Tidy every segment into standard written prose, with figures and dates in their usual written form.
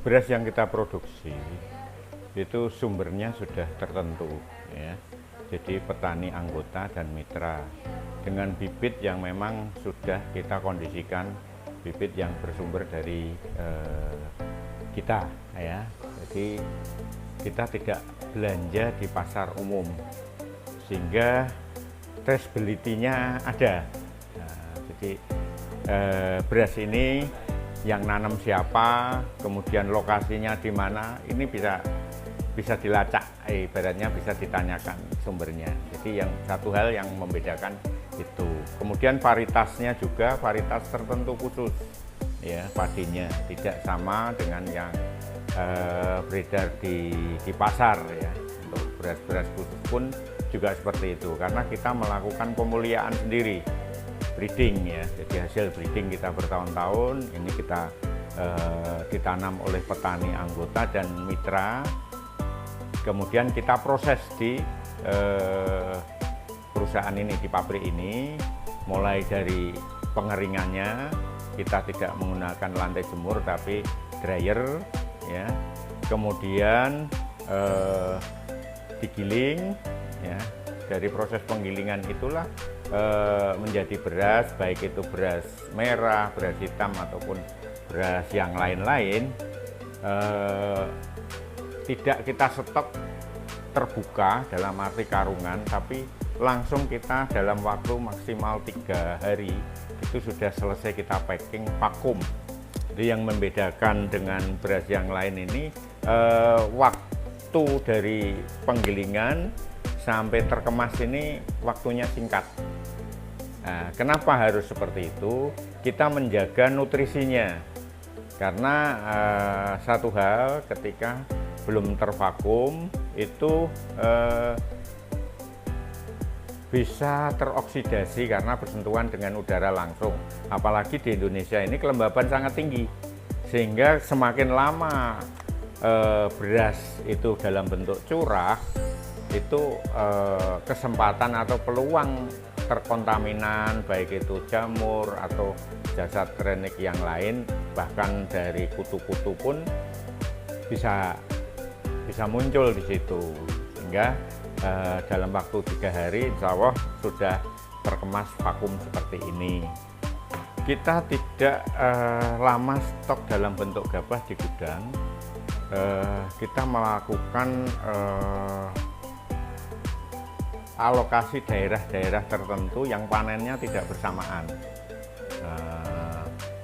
beras yang kita produksi itu sumbernya sudah tertentu ya. Jadi petani anggota dan mitra dengan bibit yang memang sudah kita kondisikan, bibit yang bersumber dari kita ya. Jadi kita tidak belanja di pasar umum sehingga traceability-nya ada. Nah, jadi beras ini yang nanam siapa, kemudian lokasinya di mana, ini bisa dilacak, ibaratnya bisa ditanyakan sumbernya. Jadi yang satu hal yang membedakan itu. Kemudian varietasnya juga varietas tertentu khusus, ya padinya tidak sama dengan yang beredar di pasar ya. Untuk beras-beras khusus pun juga seperti itu, karena kita melakukan pemuliaan sendiri. Breeding ya, jadi hasil breeding kita bertahun-tahun ini kita ditanam oleh petani anggota dan mitra, kemudian kita proses di perusahaan ini, di pabrik ini, mulai dari pengeringannya kita tidak menggunakan lantai jemur tapi dryer ya, kemudian digiling ya, dari proses penggilingan itulah menjadi beras, baik itu beras merah, beras hitam ataupun beras yang lain-lain, tidak kita stok terbuka dalam arti karungan, tapi langsung kita dalam waktu maksimal 3 hari itu sudah selesai kita packing vakum. Jadi yang membedakan dengan beras yang lain ini waktu dari penggilingan sampai terkemas ini waktunya singkat. Nah, kenapa harus seperti itu? Kita menjaga nutrisinya, karena satu hal ketika belum tervakum itu bisa teroksidasi karena bersentuhan dengan udara langsung. Apalagi di Indonesia ini kelembaban sangat tinggi, sehingga semakin lama beras itu dalam bentuk curah, itu kesempatan atau peluang terkontaminan baik itu jamur atau jasad krenik yang lain, bahkan dari kutu-kutu pun bisa muncul di situ, sehingga dalam waktu 3 hari insya Allah sudah terkemas vakum seperti ini. Kita tidak lama stok dalam bentuk gabah di gudang, kita melakukan alokasi daerah-daerah tertentu yang panennya tidak bersamaan,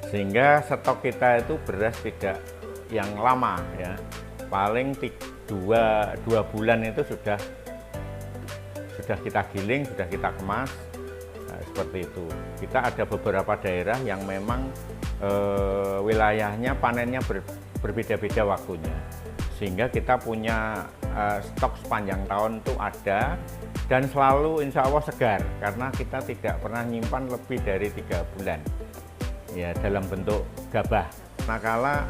sehingga stok kita itu beras tidak yang lama ya, paling 2 bulan itu sudah kita giling, sudah kita kemas. Nah, seperti itu. Kita ada beberapa daerah yang memang wilayahnya panennya berbeda-beda waktunya, sehingga kita punya stok sepanjang tahun itu ada, dan selalu insya Allah segar, karena kita tidak pernah nyimpan lebih dari 3 bulan ya dalam bentuk gabah. Nah, kala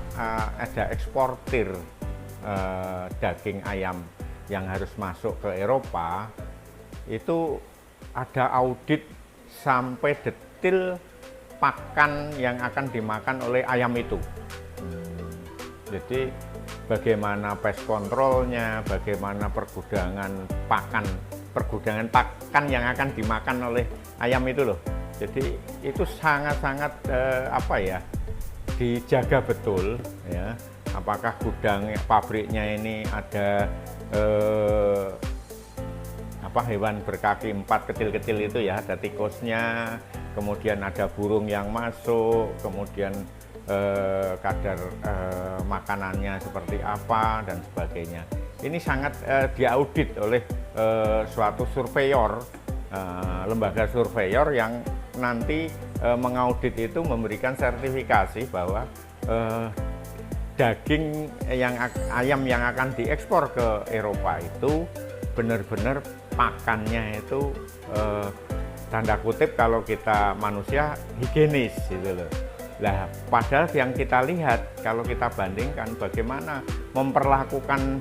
ada eksportir daging ayam yang harus masuk ke Eropa, itu ada audit sampai detil pakan yang akan dimakan oleh ayam itu. Jadi bagaimana pest kontrolnya, bagaimana pergudangan pakan yang akan dimakan oleh ayam itu loh. Jadi itu sangat-sangat dijaga betul ya. Apakah gudang pabriknya ini ada hewan berkaki 4 kecil-kecil itu ya, ada tikusnya, kemudian ada burung yang masuk, kemudian kadar makanannya seperti apa dan sebagainya. Ini sangat diaudit oleh suatu surveyor, lembaga surveyor yang nanti mengaudit itu memberikan sertifikasi bahwa daging ayam yang akan diekspor ke Eropa itu benar-benar pakannya itu tanda kutip kalau kita manusia higienis gitu loh. Lah, padahal yang kita lihat kalau kita bandingkan bagaimana memperlakukan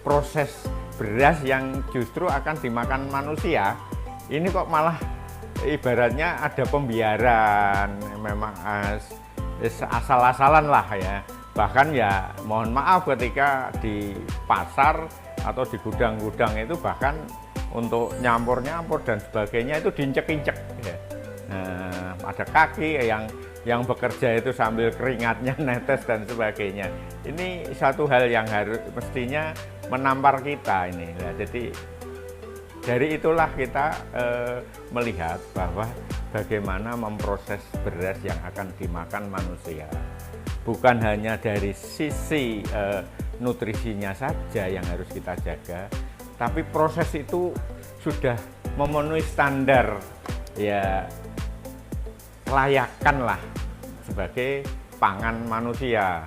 proses beras yang justru akan dimakan manusia, ini kok malah ibaratnya ada pembiaran, memang asal-asalan lah ya. Bahkan ya mohon maaf ketika di pasar atau di gudang-gudang itu bahkan untuk nyampur-nyampur dan sebagainya itu diinjek-injek ya. Nah, ada kaki yang bekerja itu sambil keringatnya netes dan sebagainya. Ini satu hal yang harus mestinya menampar kita ini. Nah, jadi dari itulah kita melihat bahwa bagaimana memproses beras yang akan dimakan manusia. Bukan hanya dari sisi nutrisinya saja yang harus kita jaga, tapi proses itu sudah memenuhi standar ya layakan lah sebagai pangan manusia.